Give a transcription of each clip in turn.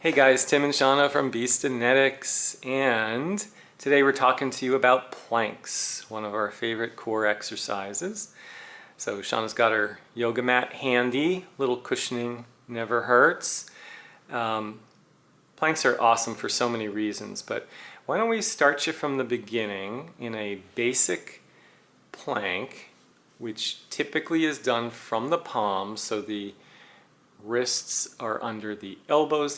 Hey guys, Tim and Shana from Beastanetics, and today we're talking to you about planks, one of our favorite core exercises. So Shana's got her yoga mat handy, little cushioning never hurts. Planks are awesome for so many reasons, but why don't we start you from the beginning in a basic plank, which typically is done from the palms, so the wrists are under the elbows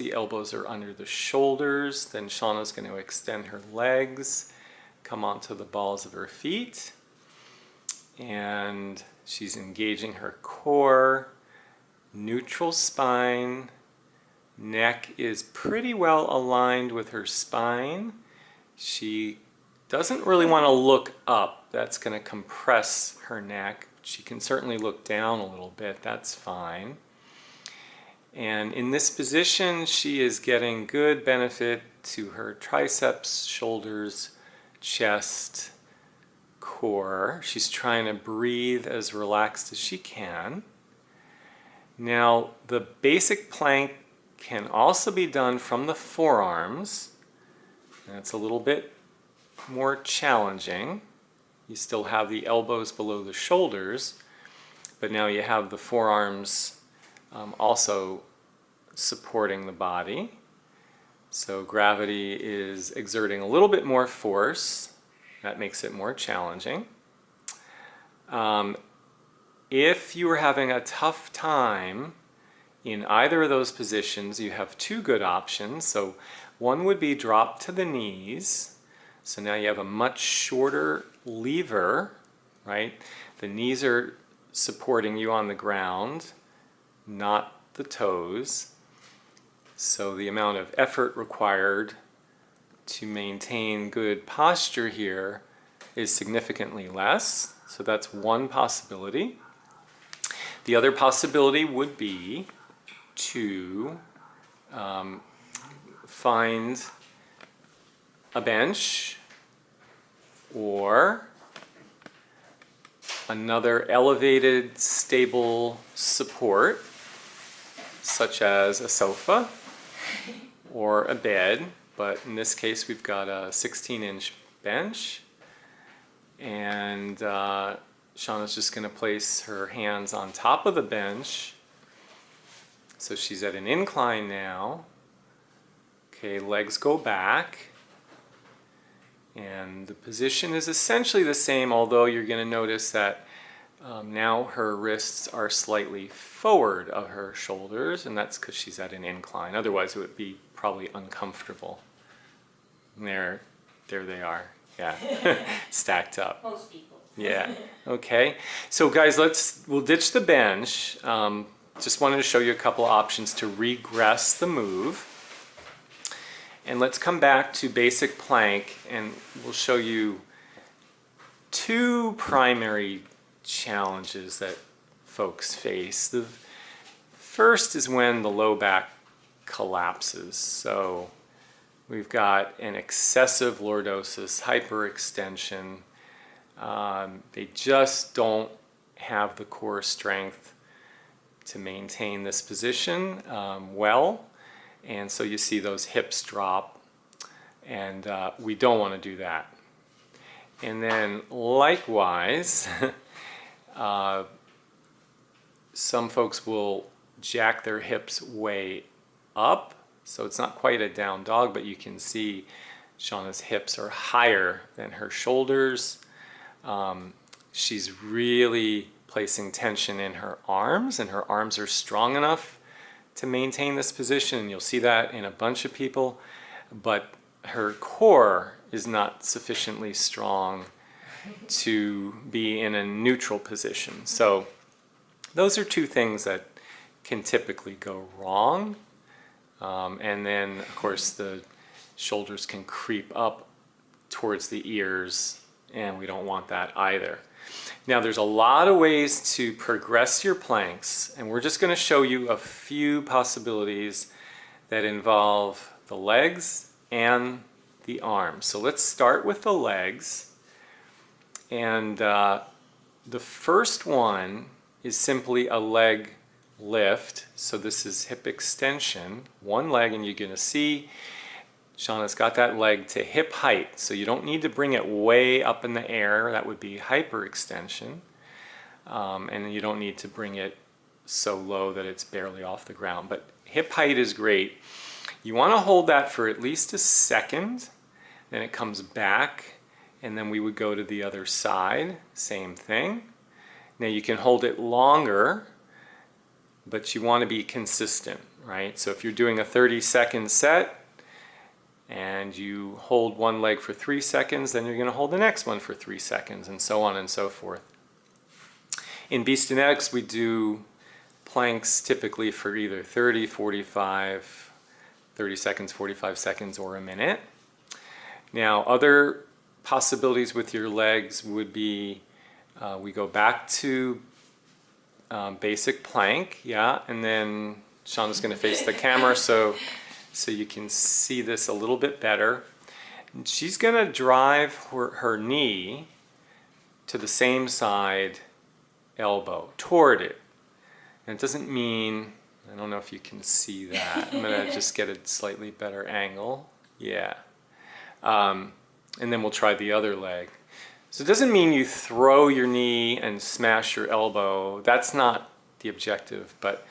are under the shoulders. Then Shauna's going to extend her legs, come onto the balls of her feet, and she's engaging her core, neutral spine, neck is pretty well aligned with her spine. She doesn't really want to look up, that's going to compress her neck. She can certainly look down a little bit, that's fine. And in this position, she is getting good benefit to her triceps, shoulders, chest, core. She's trying to breathe as relaxed as she can. Now, the basic plank can also be done from the forearms. That's a little bit more challenging. You still have the elbows below the shoulders, but now you have the forearms also supporting the body. So gravity is exerting a little bit more force. That makes it more challenging. If you are having a tough time in either of those positions, you have two good options. So one would be drop to the knees. So now you have a much shorter lever, right? The knees are supporting you on the ground, not the toes. So the amount of effort required to maintain good posture here is significantly less. So that's one possibility. The other possibility would be to find a bench or another elevated, stable support, such as a sofa or a bed, but in this case we've got a 16-inch bench, and Shauna's just going to place her hands on top of the bench. So she's at an incline now. Okay, legs go back, and the position is essentially the same, although you're going to notice that now her wrists are slightly forward of her shoulders, and that's because she's at an incline. Otherwise it would be probably uncomfortable. And there they are. Yeah, stacked up. Most people. Yeah. Okay. So guys, we'll ditch the bench. Just wanted to show you a couple of options to regress the move. And let's come back to basic plank, and we'll show you two primary challenges that folks face. The first is when the low back collapses. So we've got an excessive lordosis, hyperextension. They just don't have the core strength to maintain this position well. And so you see those hips drop, and we don't want to do that. And then likewise, some folks will jack their hips way up, so it's not quite a down dog, but you can see Shauna's hips are higher than her shoulders. She's really placing tension in her arms, and her arms are strong enough to maintain this position. You'll see that in a bunch of people, but her core is not sufficiently strong to be in a neutral position. So those are two things that can typically go wrong. And then, of course, the shoulders can creep up towards the ears, and we don't want that either. Now, there's a lot of ways to progress your planks, and we're just going to show you a few possibilities that involve the legs and the arms. So let's start with the legs. And the first one is simply a leg lift. So this is hip extension, one leg, and you're going to see Shana's got that leg to hip height. So you don't need to bring it way up in the air. That would be hyperextension. And you don't need to bring it so low that it's barely off the ground. But hip height is great. You want to hold that for at least a second. Then it comes back. And then we would go to the other side. Same thing. Now you can hold it longer, but you want to be consistent, right? So if you're doing a 30-second set and you hold one leg for 3 seconds, then you're going to hold the next one for 3 seconds, and so on and so forth. In Beastanetics, we do planks typically for either 30, 45, 30 seconds, 45 seconds, or a minute. Now, other possibilities with your legs would be we go back to basic plank, yeah, and then Shana's going to face the camera so you can see this a little bit better. And she's going to drive her knee to the same side elbow, toward it. And it doesn't mean, I don't know if you can see that. I'm going to just get a slightly better angle. Yeah. And then we'll try the other leg. So it doesn't mean you throw your knee and smash your elbow. That's not the objective. But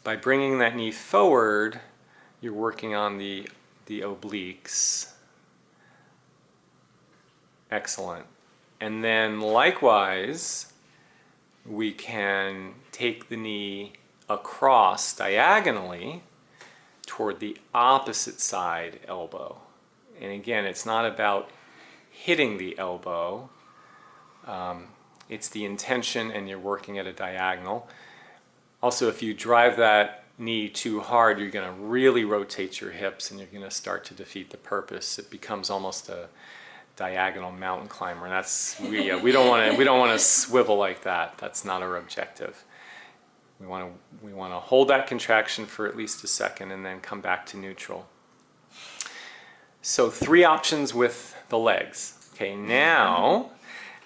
by bringing that knee forward, you're working on the obliques. Excellent. And then likewise, we can take the knee across diagonally toward the opposite side elbow. And again, it's not about hitting the elbow. It's the intention, and you're working at a diagonal. Also, if you drive that knee too hard, you're going to really rotate your hips, and you're going to start to defeat the purpose. It becomes almost a diagonal mountain climber, and that's we don't want to swivel like that. That's not our objective. We want to hold that contraction for at least a second, and then come back to neutral. So 3 options with the legs. Okay, now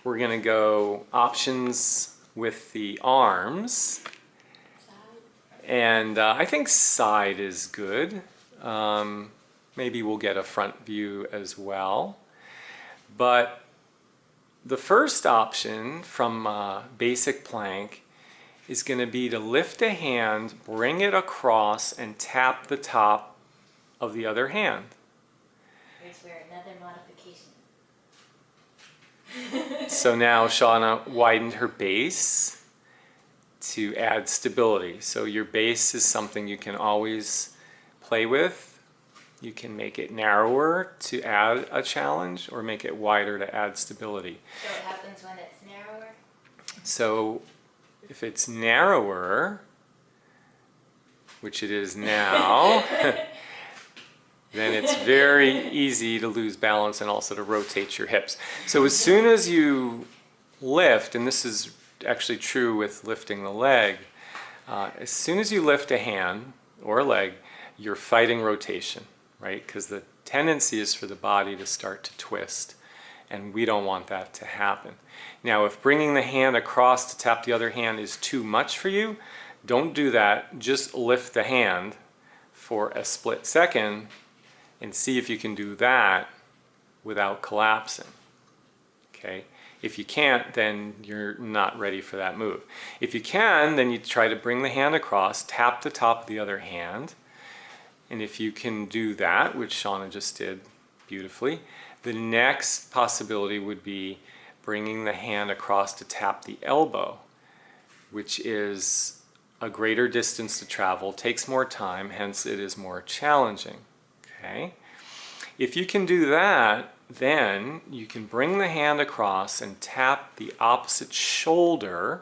we're going to go options with the arms. And I think side is good. Maybe we'll get a front view as well. But the first option from basic plank is going to be to lift a hand, bring it across, and tap the top of the other hand. Here's where another modification. So now Shana widened her base to add stability. So your base is something you can always play with. You can make it narrower to add a challenge, or make it wider to add stability. So what happens when it's narrower? So if it's narrower, which it is now, then it's very easy to lose balance and also to rotate your hips. So as soon as you lift, and this is actually true with lifting the leg, as soon as you lift a hand or a leg, you're fighting rotation, right? Because the tendency is for the body to start to twist, and we don't want that to happen. Now, if bringing the hand across to tap the other hand is too much for you, don't do that. Just lift the hand for a split second and see if you can do that without collapsing. Okay? If you can't, then you're not ready for that move. If you can, then you try to bring the hand across, tap the top of the other hand, and if you can do that, which Shana just did beautifully, the next possibility would be bringing the hand across to tap the elbow, which is a greater distance to travel, takes more time, hence it is more challenging. Okay? If you can do that, then you can bring the hand across and tap the opposite shoulder,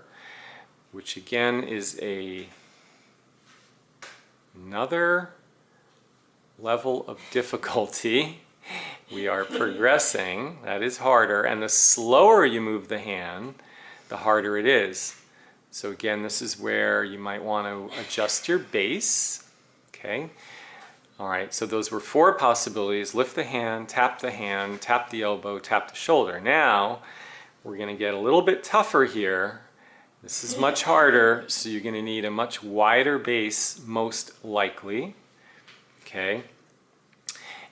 which again is another level of difficulty. We are progressing. That is harder, and the slower you move the hand, the harder it is. So again, this is where you might want to adjust your base. Okay. All right, so those were 4 possibilities. Lift the hand, tap the elbow, tap the shoulder. Now, we're going to get a little bit tougher here, This is much harder, so you're going to need a much wider base, most likely. Okay.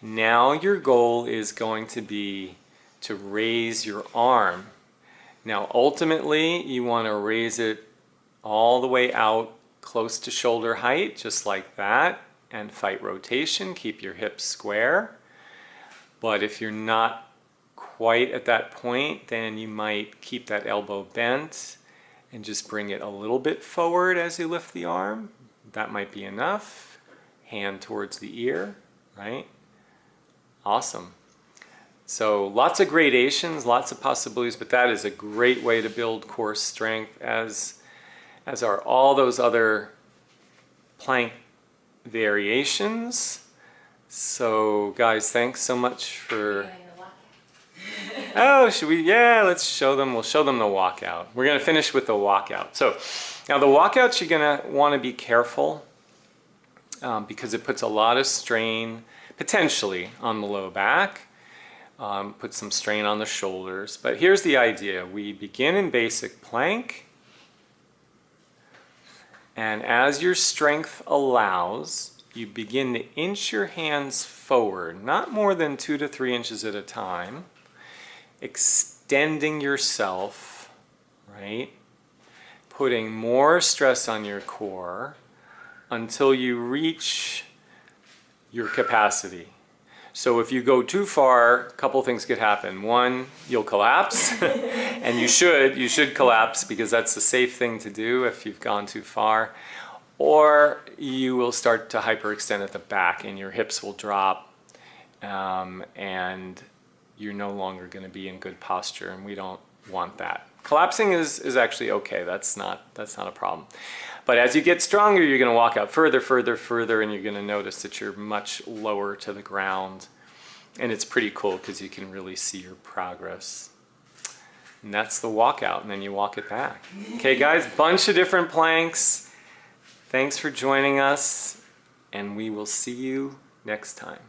Now your goal is going to be to raise your arm. Now ultimately you want to raise it all the way out close to shoulder height, just like that, and fight rotation. Keep your hips square. But if you're not quite at that point, then you might keep that elbow bent and just bring it a little bit forward as you lift the arm. That might be enough. Hand towards the ear, right? Awesome. So lots of gradations, lots of possibilities, but that is a great way to build core strength, as are all those other plank variations. So guys, thanks so much for... Oh, should we? Yeah, let's show them. We'll show them the walkout. We're going to finish with the walkout. So now the walkouts, you're going to want to be careful because it puts a lot of strain potentially on the low back, puts some strain on the shoulders. But here's the idea. We begin in basic plank, and as your strength allows, you begin to inch your hands forward, not more than 2 to 3 inches at a time, extending yourself, right? Putting more stress on your core until you reach your capacity. So if you go too far, a couple things could happen. One, you'll collapse, and you should collapse because that's the safe thing to do if you've gone too far. Or you will start to hyperextend at the back and your hips will drop, and you're no longer going to be in good posture, and we don't want that. Collapsing is actually okay. That's not a problem. But as you get stronger, you're going to walk out further, further, further, and you're going to notice that you're much lower to the ground. And it's pretty cool because you can really see your progress. And that's the walkout, and then you walk it back. Okay, guys, bunch of different planks. Thanks for joining us, and we will see you next time.